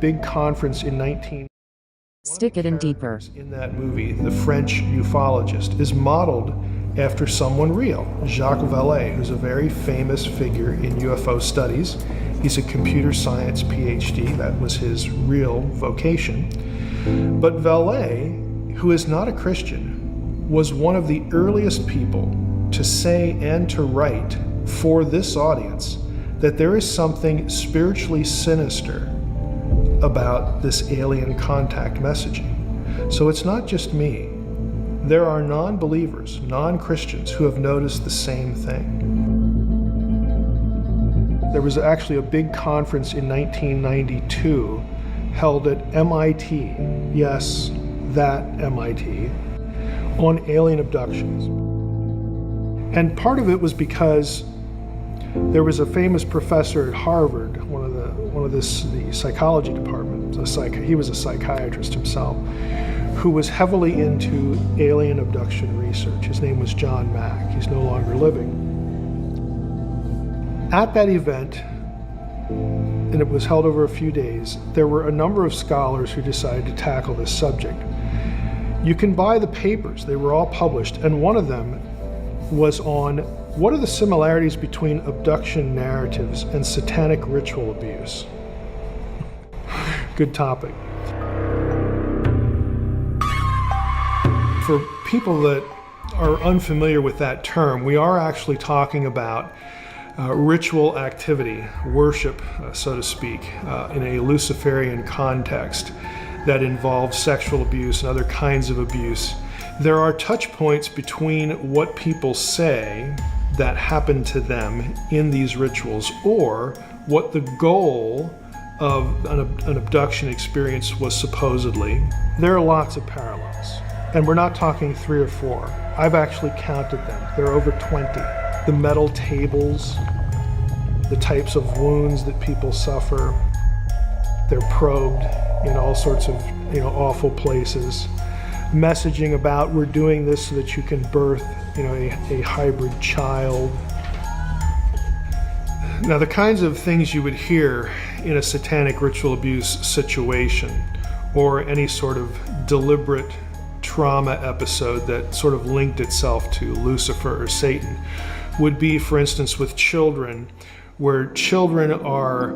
big conference in 19... Stick it in deeper. In that movie, the French ufologist, is modeled after someone real, Jacques Vallée, who's a very famous figure in UFO studies. He's a computer science PhD. That was his real vocation. But Vallée, who is not a Christian, was one of the earliest people to say and to write for this audience that there is something spiritually sinister about this alien contact messaging. So it's not just me. There are non-believers, non-Christians who have noticed the same thing. There was actually a big conference in 1992 held at MIT, yes, that MIT, on alien abductions. And part of it was because there was a famous professor at Harvard, the psychology department, he was a psychiatrist himself, who was heavily into alien abduction research. His name was John Mack. He's no longer living. At that event, and it was held over a few days, there were a number of scholars who decided to tackle this subject. You can buy the papers, they were all published, and one of them was on what are the similarities between abduction narratives and satanic ritual abuse. Good topic. For people that are unfamiliar with that term, we are actually talking about ritual activity, worship, so to speak, in a Luciferian context that involves sexual abuse and other kinds of abuse. There are touch points between what people say that happened to them in these rituals or what the goal of an abduction experience was supposedly. There are lots of parallels. And we're not talking 3 or 4. I've actually counted them. There are over 20. The metal tables, the types of wounds that people suffer, they're probed in all sorts of awful places. Messaging about we're doing this so that you can birth a hybrid child. Now the kinds of things you would hear in a satanic ritual abuse situation or any sort of deliberate trauma episode that sort of linked itself to Lucifer or Satan would be, for instance, with children, where children are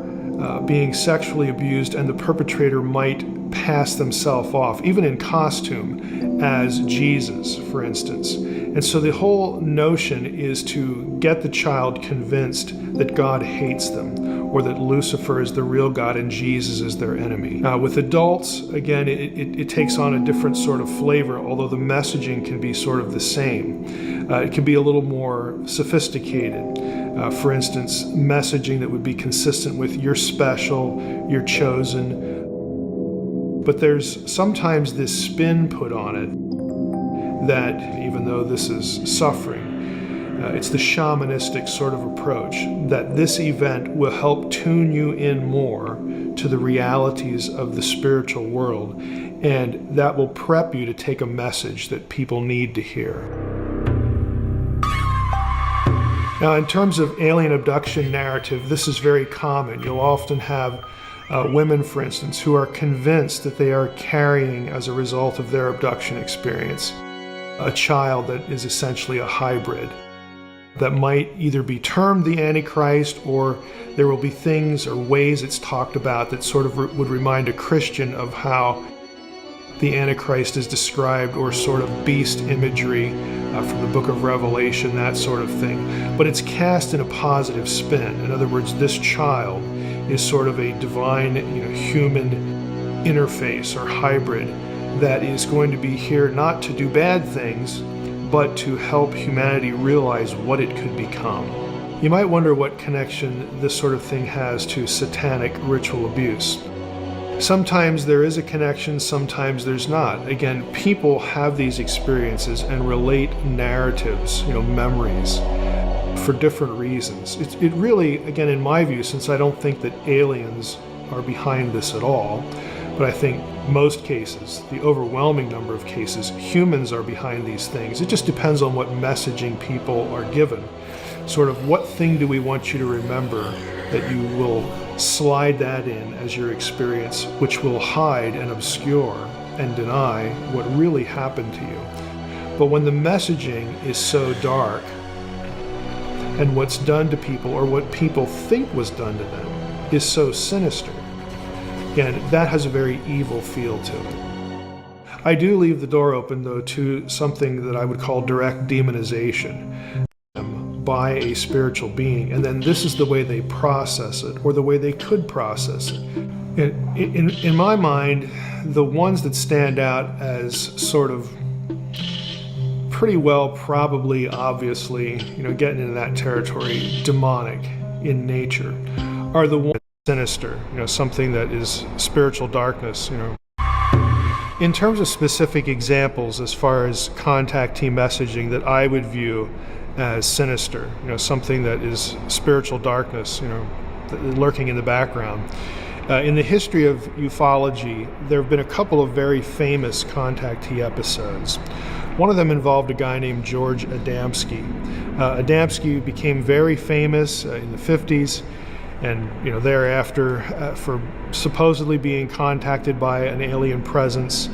being sexually abused and the perpetrator might pass themselves off, even in costume, as Jesus, for instance. And so the whole notion is to get the child convinced that God hates them, or that Lucifer is the real God and Jesus is their enemy. With adults, again, it takes on a different sort of flavor, although the messaging can be sort of the same. It can be a little more sophisticated. For instance, messaging that would be consistent with you're special, you're chosen. But there's sometimes this spin put on it that even though this is suffering, it's the shamanistic sort of approach that this event will help tune you in more to the realities of the spiritual world, and that will prep you to take a message that people need to hear. Now, in terms of alien abduction narrative, this is very common. You'll often have women, for instance, who are convinced that they are carrying, as a result of their abduction experience, a child that is essentially a hybrid that might either be termed the Antichrist, or there will be things or ways it's talked about that sort of would remind a Christian of how the Antichrist is described, or sort of beast imagery from the book of Revelation, that sort of thing. But it's cast in a positive spin. In other words, this child is sort of a divine, human interface or hybrid that is going to be here not to do bad things, but to help humanity realize what it could become. You might wonder what connection this sort of thing has to satanic ritual abuse. Sometimes there is a connection, sometimes there's not. Again, people have these experiences and relate narratives, memories, for different reasons. It really, again, in my view, since I don't think that aliens are behind this at all, but I think most cases, the overwhelming number of cases, humans are behind these things. It just depends on what messaging people are given. Sort of what thing do we want you to remember that you will slide that in as your experience, which will hide and obscure and deny what really happened to you. But when the messaging is so dark, and what's done to people, or what people think was done to them, is so sinister, again, that has a very evil feel to it. I do leave the door open, though, to something that I would call direct demonization by a spiritual being, and then this is the way they process it, or the way they could process it. In my mind, the ones that stand out as sort of pretty well, probably, obviously, getting into that territory, demonic in nature, are the ones sinister, something that is spiritual darkness, In terms of specific examples, as far as contactee messaging that I would view as sinister, something that is spiritual darkness, lurking in the background. In the history of ufology, there have been a couple of very famous contactee episodes. One of them involved a guy named George Adamski. Adamski became very famous in the 50s, and thereafter for supposedly being contacted by an alien presence,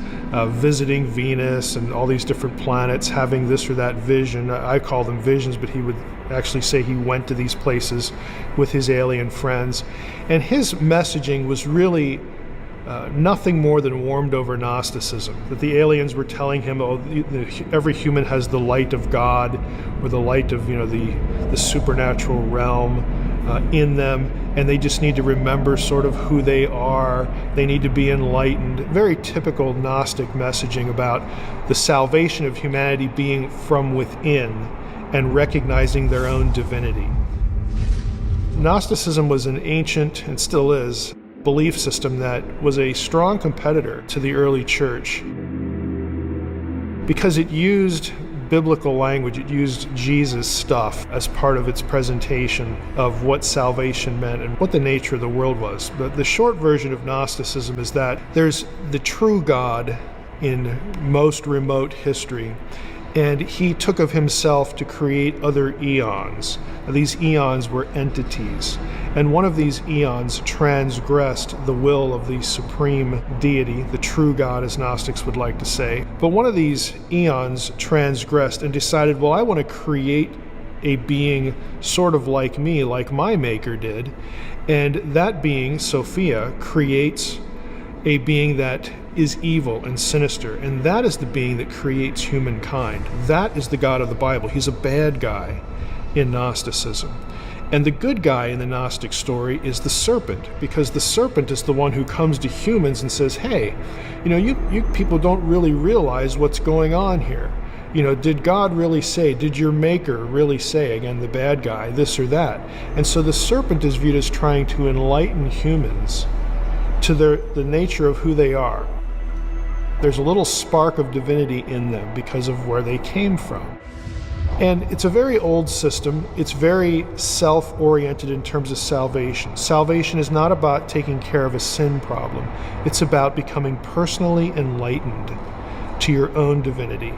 visiting Venus and all these different planets, having this or that vision. I call them visions, but he would actually say he went to these places with his alien friends. And his messaging was really nothing more than warmed over Gnosticism, that the aliens were telling him, every human has the light of God, or the light of the supernatural realm in them, and they just need to remember sort of who they are. They need to be enlightened. Very typical Gnostic messaging about the salvation of humanity being from within and recognizing their own divinity. Gnosticism was an ancient, and still is, belief system that was a strong competitor to the early church because it used biblical language, it used Jesus stuff as part of its presentation of what salvation meant and what the nature of the world was. But the short version of Gnosticism is that there's the true God in most remote history, and he took of himself to create other eons. These eons were entities, and one of these eons transgressed the will of the supreme deity, the true God, as Gnostics would like to say. But one of these eons transgressed and decided, well, I want to create a being sort of like me, like my maker did. And that being, Sophia, creates a being that is evil and sinister, and that is the being that creates humankind. That is the God of the Bible. He's a bad guy in Gnosticism. And the good guy in the Gnostic story is the serpent, because the serpent is the one who comes to humans and says, hey, you people don't really realize what's going on here. Did God really say, did your maker really say, again, the bad guy, this or that? And so the serpent is viewed as trying to enlighten humans to the nature of who they are. There's a little spark of divinity in them because of where they came from. And it's a very old system. It's very self-oriented in terms of salvation. Salvation is not about taking care of a sin problem. It's about becoming personally enlightened to your own divinity.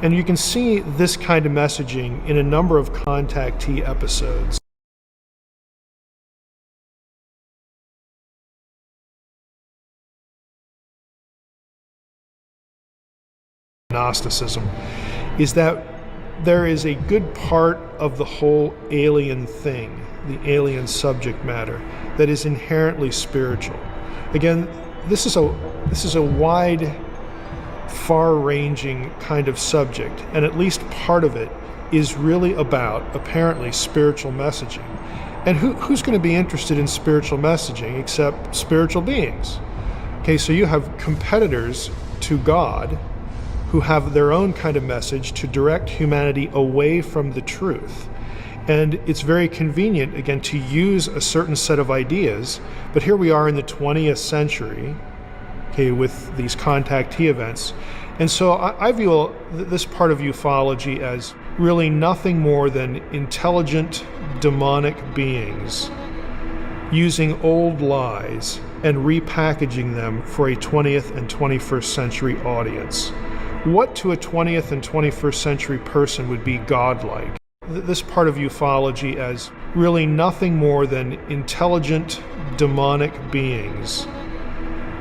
And you can see this kind of messaging in a number of contactee episodes. Gnosticism is that there is a good part of the whole alien thing, the alien subject matter, that is inherently spiritual. Again, this is a wide, far-ranging kind of subject, and at least part of it is really about, apparently, spiritual messaging. And who's going to be interested in spiritual messaging except spiritual beings? Okay, so you have competitors to God who have their own kind of message to direct humanity away from the truth. And it's very convenient, again, to use a certain set of ideas, but here we are in the 20th century, okay, with these contactee events. And so I view this part of ufology as really nothing more than intelligent, demonic beings using old lies and repackaging them for a 20th and 21st century audience. What to a 20th and 21st century person would be godlike? This part of ufology as really nothing more than intelligent demonic beings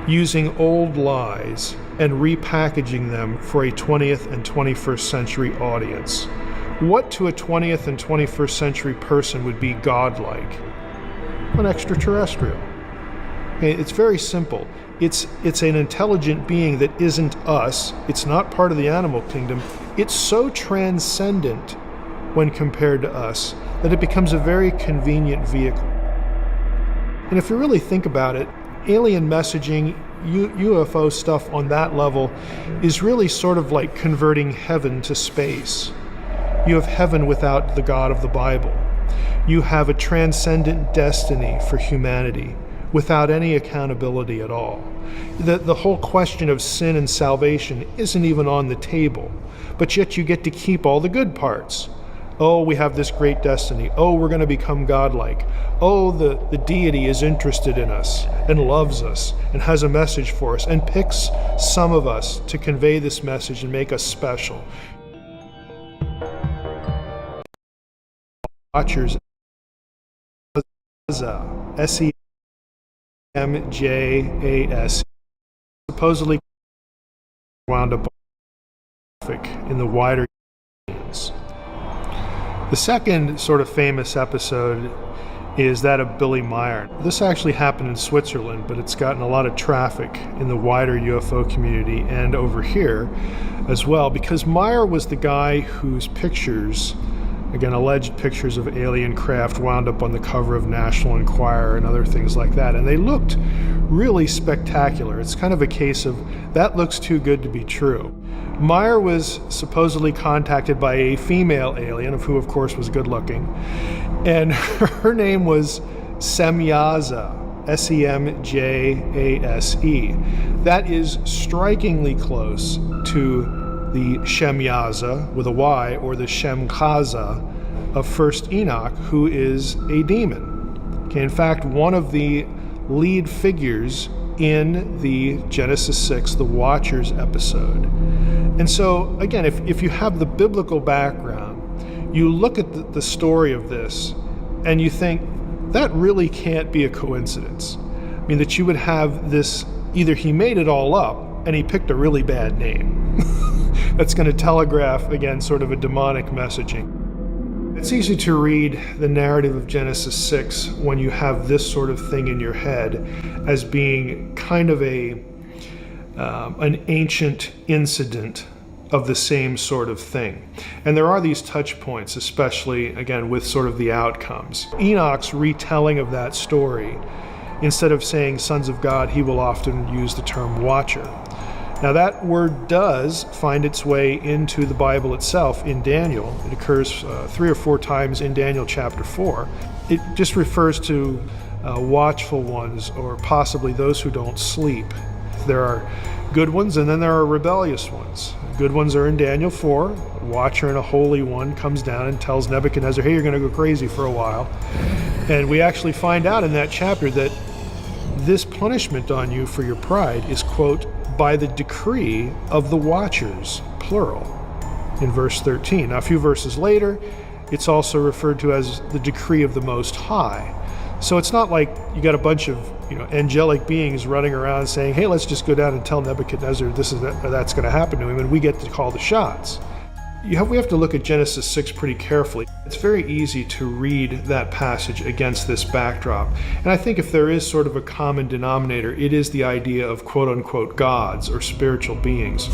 using old lies and repackaging them for a 20th and 21st century audience. What to a 20th and 21st century person would be godlike? An extraterrestrial. It's very simple. It's an intelligent being that isn't us. It's not part of the animal kingdom. It's so transcendent when compared to us that it becomes a very convenient vehicle. And if you really think about it, alien messaging, UFO stuff on that level is really sort of like converting heaven to space. You have heaven without the God of the Bible. You have a transcendent destiny for humanity without any accountability at all. The whole question of sin and salvation isn't even on the table, but yet you get to keep all the good parts. Oh, we have this great destiny. Oh, we're going to become godlike. Oh, the deity is interested in us and loves us and has a message for us and picks some of us to convey this message and make us special. Watchers, SEMJAS, supposedly wound up in the wider universe. The second sort of famous episode is that of Billy Meier. This actually happened in Switzerland, but it's gotten a lot of traffic in the wider UFO community and over here as well, because Meier was the guy whose pictures, again, alleged pictures of alien craft, wound up on the cover of National Enquirer and other things like that. And they looked really spectacular. It's kind of a case of that looks too good to be true. Meier was supposedly contacted by a female alien, of who, of course, was good looking. And her name was Semjaza, S-E-M-J-A-S-E. That is strikingly close to the Shemyaza with a Y, or the Shemchaza of First Enoch, who is a demon. Okay, in fact, one of the lead figures in the Genesis 6, the Watchers episode. And so, again, if you have the biblical background, you look at the story of this and you think, that really can't be a coincidence. I mean, that you would have this, either he made it all up and he picked a really bad name. That's going to telegraph, again, sort of a demonic messaging. It's easy to read the narrative of Genesis 6 when you have this sort of thing in your head as being kind of an ancient incident of the same sort of thing. And there are these touch points, especially, again, with sort of the outcomes. Enoch's retelling of that story, instead of saying sons of God, he will often use the term watcher. Now that word does find its way into the Bible itself in Daniel. It occurs 3 or 4 times in Daniel chapter 4. It just refers to watchful ones, or possibly those who don't sleep. There are good ones and then there are rebellious ones. Good ones are in Daniel 4. A watcher and a holy one comes down and tells Nebuchadnezzar, hey, you're going to go crazy for a while. And we actually find out in that chapter that this punishment on you for your pride is, quote, by the decree of the watchers, plural, in verse 13. Now, a few verses later, it's also referred to as the decree of the Most High. So it's not like you got a bunch of angelic beings running around saying, hey, let's just go down and tell Nebuchadnezzar that's going to happen to him, and we get to call the shots. We have to look at Genesis 6 pretty carefully. It's very easy to read that passage against this backdrop. And I think if there is sort of a common denominator, it is the idea of quote-unquote gods or spiritual beings.